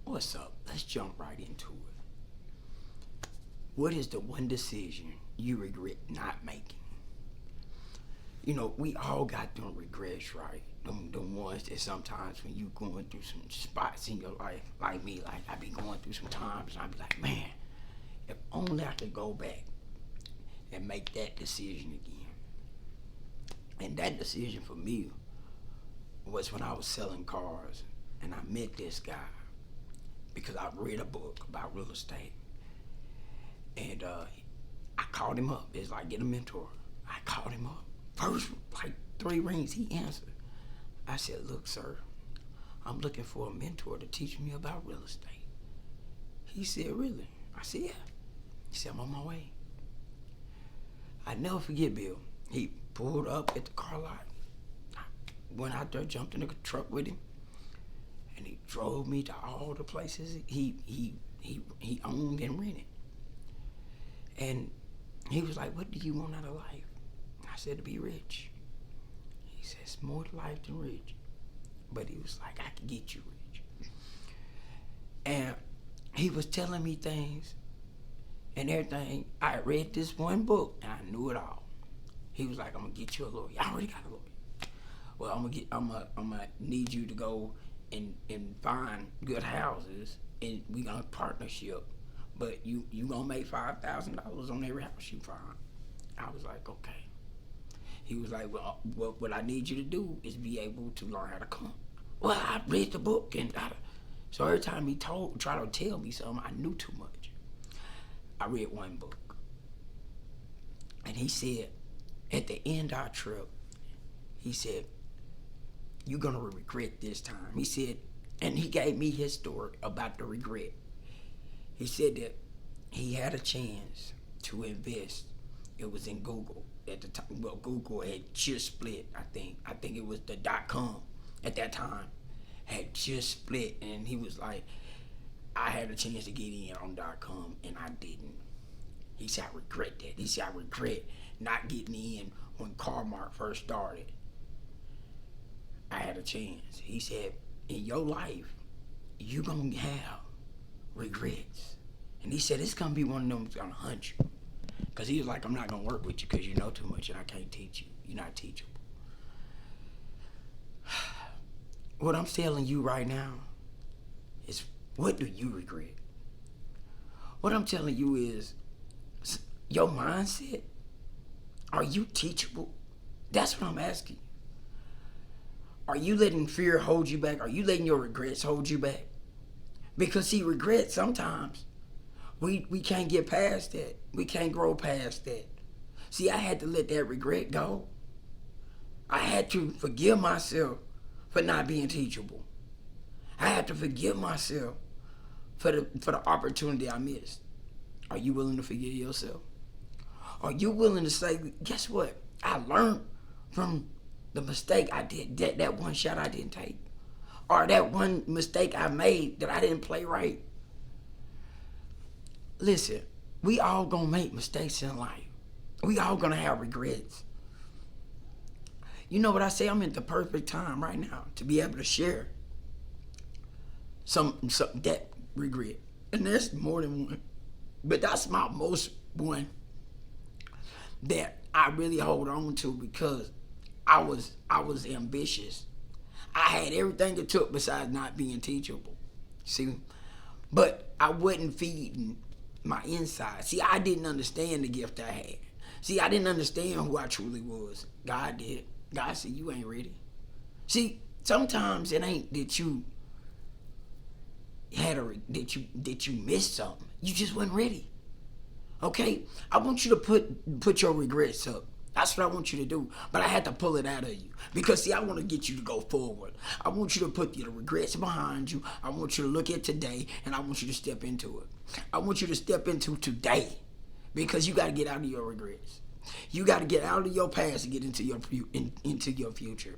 What's up? Let's jump right into it. What is the one decision you regret not making? You know, we all got them regrets, right? Them ones that sometimes when you going through some spots in your life, like me, like I be going through some times, and I be like, man, if only I could go back and make that decision again. And that decision for me was when I was selling cars, and I met this guy because I read a book about real estate, and I called him up. It's like get a mentor. I called him up. First, like 3 rings, he answered. I said, look, sir, I'm looking for a mentor to teach me about real estate. He said, really? I said, yeah. He said, I'm on my way. I never forget Bill. He pulled up at the car lot. I went out there, jumped in the truck with him, and he drove me to all the places he owned and rented. And he was like, what do you want out of life? I said, to be rich. He said, it's more to life than rich. But he was like, I can get you rich. And he was telling me things and everything. I read this one book and I knew it all. He was like, I'm gonna get you a lawyer. I already got a lawyer. Well, I'm gonna need you to go and find good houses, and we gonna partnership. But you gonna make $5,000 on every house you find. I was like, okay. He was like, well, what I need you to do is be able to learn how to cook. Well, I read the book, and so every time he tried to tell me something, I knew too much. I read one book, and he said, at the end of our trip, he said, you're gonna regret this time. He said, and he gave me his story about the regret. He said that he had a chance to invest. It was in Google at the time. Well, Google had just split, I think. I think it was the .com at that time had just split, and he was like, I had a chance to get in on .com, and I didn't. He said, I regret that. He said, I regret not getting in when Carmark first started. I had a chance. He said, in your life, you're going to have regrets. And he said, it's going to be one of them that's going to hunt you. Because he was like, I'm not going to work with you because you know too much and I can't teach you. You're not teachable. What I'm telling you right now is, what do you regret? What I'm telling you is, your mindset, are you teachable? That's what I'm asking you. Are you letting fear hold you back? Are you letting your regrets hold you back? Because see, regret sometimes, we can't get past that. We can't grow past that. See, I had to let that regret go. I had to forgive myself for not being teachable. I had to forgive myself for the opportunity I missed. Are you willing to forgive yourself? Are you willing to say, guess what? I learned from the mistake I did, that one shot I didn't take. Or that one mistake I made that I didn't play right. Listen, we all gonna make mistakes in life. We all gonna have regrets. You know what I say? I'm in the perfect time right now to be able to share some that regret. And there's more than one. But that's my most one that I really hold on to because I was ambitious. I had everything it took besides not being teachable. See? But I wasn't feeding my inside. See, I didn't understand the gift I had. See, I didn't understand who I truly was. God did. God said, you ain't ready. See, sometimes it ain't that you had that you missed something. You just wasn't ready. Okay? I want you to put your regrets up. That's what I want you to do. But I had to pull it out of you. Because, see, I want to get you to go forward. I want you to put the regrets behind you. I want you to look at today, and I want you to step into it. I want you to step into today. Because you got to get out of your regrets. You got to get out of your past and get into your future.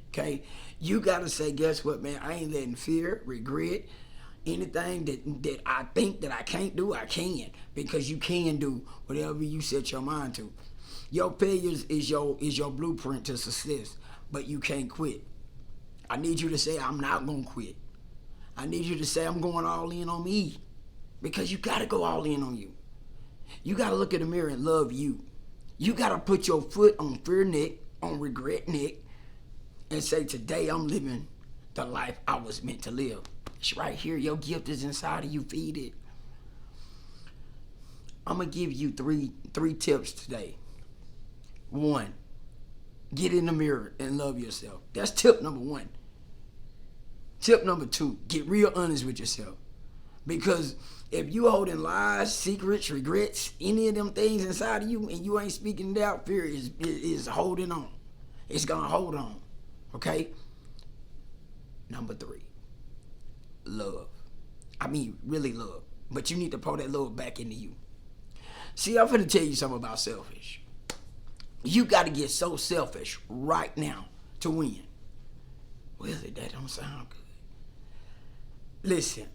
Okay? You got to say, guess what, man? I ain't letting fear, regret, anything that I think that I can't do, I can. Because you can do whatever you set your mind to. Your failures is your blueprint to success, but you can't quit. I need you to say, I'm not going to quit. I need you to say, I'm going all in on me. Because you got to go all in on you. You got to look in the mirror and love you. You got to put your foot on fear neck, on regret neck, and say, today I'm living the life I was meant to live. It's right here. Your gift is inside of you. Feed it. I'm going to give you three tips today. 1, get in the mirror and love yourself. That's tip number 1. Tip number 2, get real honest with yourself. Because if you holding lies, secrets, regrets, any of them things inside of you, and you ain't speaking it out, fear is holding on. It's going to hold on. Okay? Number 3, love. I mean, really love. But you need to pour that love back into you. See, I'm going to tell you something about selfish. You got to get so selfish right now to win. Well, that don't sound good. Listen,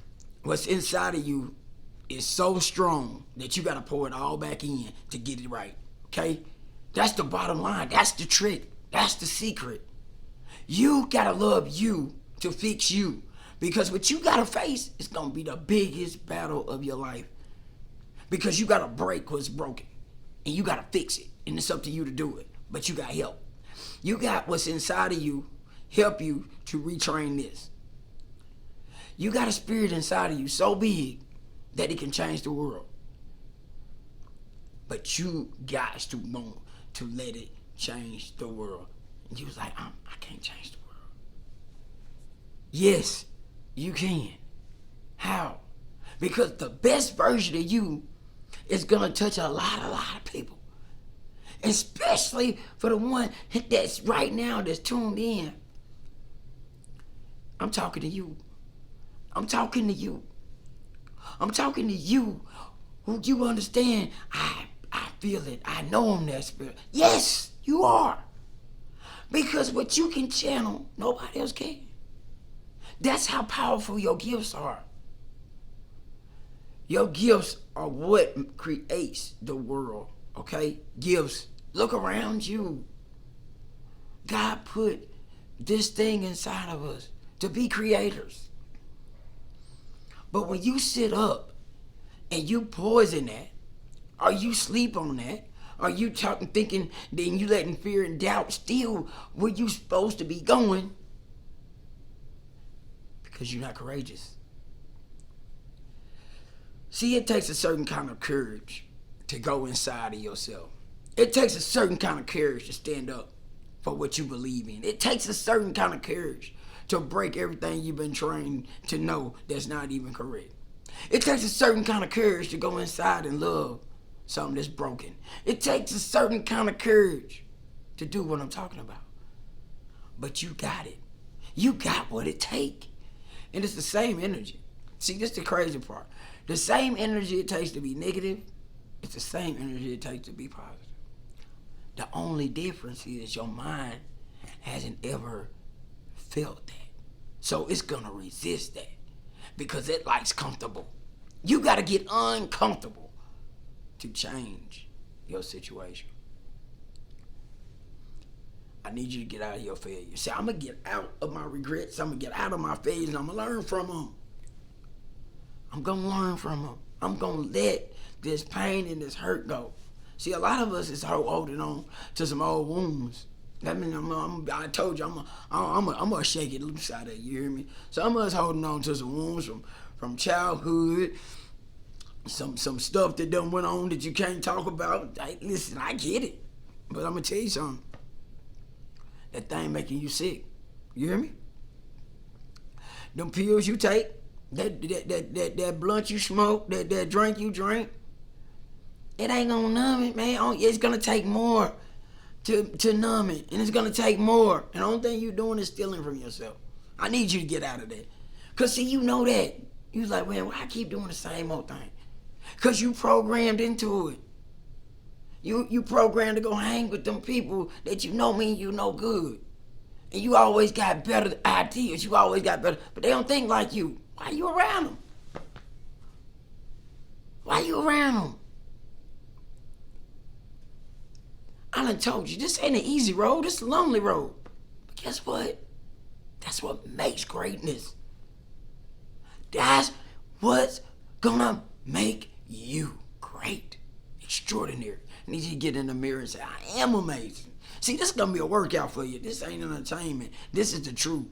what's inside of you is so strong that you got to pour it all back in to get it right. Okay? That's the bottom line. That's the trick. That's the secret. You got to love you to fix you. Because what you got to face is going to be the biggest battle of your life. Because you got to break what's broken. And you got to fix it. And it's up to you to do it. But you got help. You got what's inside of you help you to retrain this. You got a spirit inside of you so big that it can change the world. But you got to want to let it change the world. And you was like, I can't change the world. Yes, you can. How? Because the best version of you is going to touch a lot of people. Especially for the one that's right now that's tuned in. I'm talking to you. I'm talking to you. I'm talking to you who you understand. I feel it. I know I'm that spirit. Yes, you are. Because what you can channel, nobody else can. That's how powerful your gifts are. Your gifts are what creates the world, okay? Gifts. Look around you. God put this thing inside of us to be creators. But when you sit up and you poison that, or you sleep on that, or you talking, thinking, then you letting fear and doubt steal where you supposed to be going, because you're not courageous. See, it takes a certain kind of courage to go inside of yourself. It takes a certain kind of courage to stand up for what you believe in. It takes a certain kind of courage to break everything you've been trained to know that's not even correct. It takes a certain kind of courage to go inside and love something that's broken. It takes a certain kind of courage to do what I'm talking about. But you got it. You got what it takes. And it's the same energy. See, this is the crazy part. The same energy it takes to be negative, it's the same energy it takes to be positive. The only difference is your mind hasn't ever felt that. So it's going to resist that because it likes comfortable. You got to get uncomfortable to change your situation. I need you to get out of your failure. See, I'm going to get out of my regrets. I'm going to get out of my failures and I'm going to learn from them. I'm going to learn from them. I'm going to let this pain and this hurt go. See, a lot of us is holding on to some old wounds. I mean, I told you, I'm gonna shake it loose out of it, you hear me? Some of us holding on to some wounds from childhood, some stuff that done went on that you can't talk about. Listen, I get it, but I'm gonna tell you something. That thing making you sick, you hear me? Them pills you take, that blunt you smoke, that drink you drink, it ain't gonna numb it, man. It's gonna take more to numb it, and it's gonna take more. And the only thing you're doing is stealing from yourself. I need you to get out of that. Cause see, you know that. You was like, man, why I keep doing the same old thing? Cause you programmed into it. You programmed to go hang with them people that you know mean you no good. And you always got better ideas. You always got better, but they don't think like you. Why you around them? Why you around them? I done told you, this ain't an easy road, this is a lonely road. But guess what? That's what makes greatness. That's what's gonna make you great, extraordinary. I need you to get in the mirror and say, I am amazing. See, this is gonna be a workout for you. This ain't entertainment. This is the truth.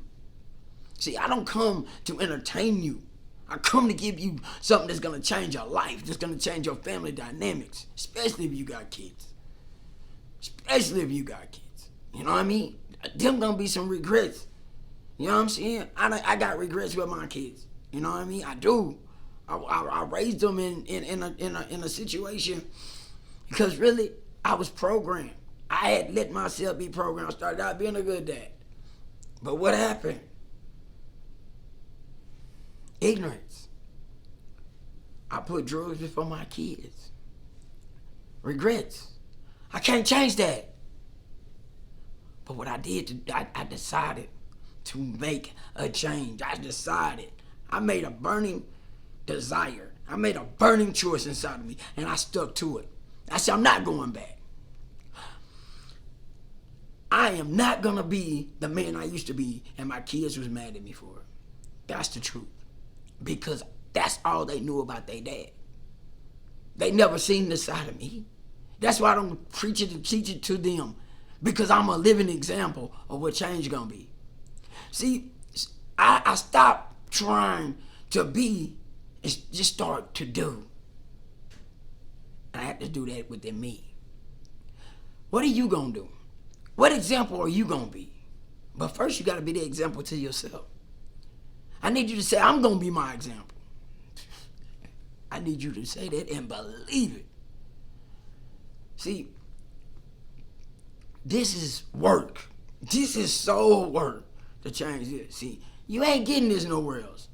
See, I don't come to entertain you. I come to give you something that's gonna change your life, that's gonna change your family dynamics, especially if you got kids. Especially if you got kids. You know what I mean? Them gonna be some regrets. You know what I'm saying? I got regrets with my kids. You know what I mean? I do. I raised them in a situation because really I was programmed. I had let myself be programmed. I started out being a good dad. But what happened? Ignorance. I put drugs before my kids. Regrets. I can't change that. But what I did, I decided to make a change. I made a burning desire. I made a burning choice inside of me, and I stuck to it. I said, I'm not going back. I am not gonna be the man I used to be, and my kids was mad at me for it. That's the truth. Because that's all they knew about their dad. They never seen this side of me. That's why I don't preach it and teach it to them. Because I'm a living example of what change is gonna be. See, I stopped trying to be and just start to do. I had to do that within me. What are you gonna do? What example are you gonna be? But first you gotta be the example to yourself. I need you to say, I'm gonna be my example. I need you to say that and believe it. See, this is work. This is soul work to change this. See, you ain't getting this nowhere else.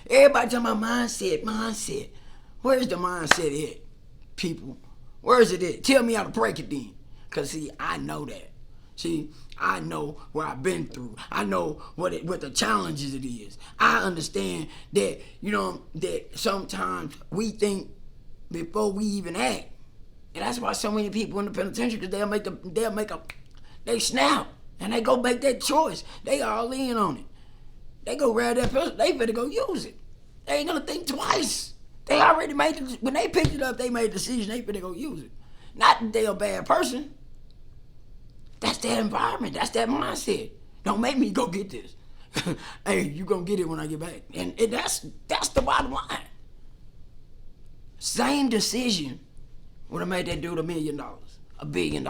Everybody talking about mindset. Where's the mindset at, people? Where is it at? Tell me how to break it then. Because, see, I know that. See, I know where I've been through. I know what the challenges it is. I understand that, that sometimes we think before we even act. And that's why so many people in the penitentiary, because they snap and they go make that choice. They all in on it. They go grab that pistol, they better go use it. They ain't gonna think twice. They already made it. When they picked it up, they made a decision, they better go use it. Not that they're a bad person. That's that environment, that's that mindset. Don't make me go get this. Hey, you gonna get it when I get back. And that's the bottom line. Same decision would have made that dude $1 million, $1 billion.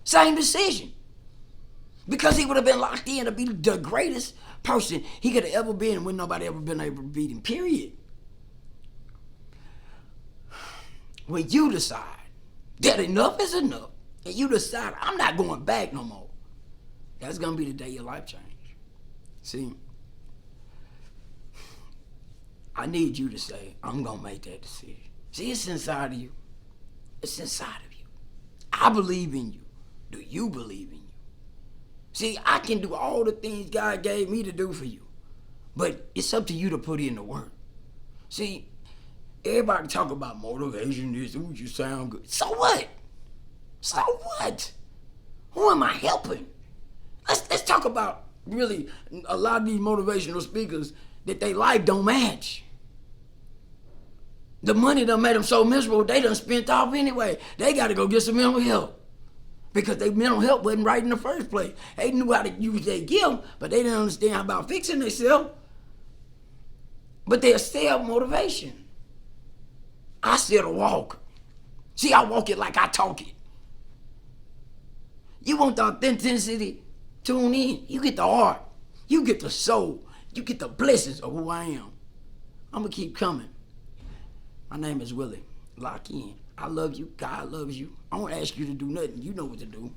Same decision. Because he would have been locked in to be the greatest person he could have ever been when nobody ever been able to beat him, period. When you decide that enough is enough, and you decide, I'm not going back no more, that's going to be the day your life change. See, I need you to say, I'm going to make that decision. See, it's inside of you. It's inside of you. I believe in you. Do you believe in you? See, I can do all the things God gave me to do for you, but it's up to you to put in the work. See, everybody talk about motivation, ooh, you sound good. So what? So what? Who am I helping? Let's talk about really a lot of these motivational speakers that they life don't match. The money done made them so miserable, they done spent off anyway. They got to go get some mental help because their mental health wasn't right in the first place. They knew how to use their gift, but they didn't understand about fixing themselves. But they're still motivation. I still walk. See, I walk it like I talk it. You want the authenticity? Tune in. You get the heart. You get the soul. You get the blessings of who I am. I'm going to keep coming. My name is Willie. Lock in. I love you. God loves you. I won't ask you to do nothing. You know what to do.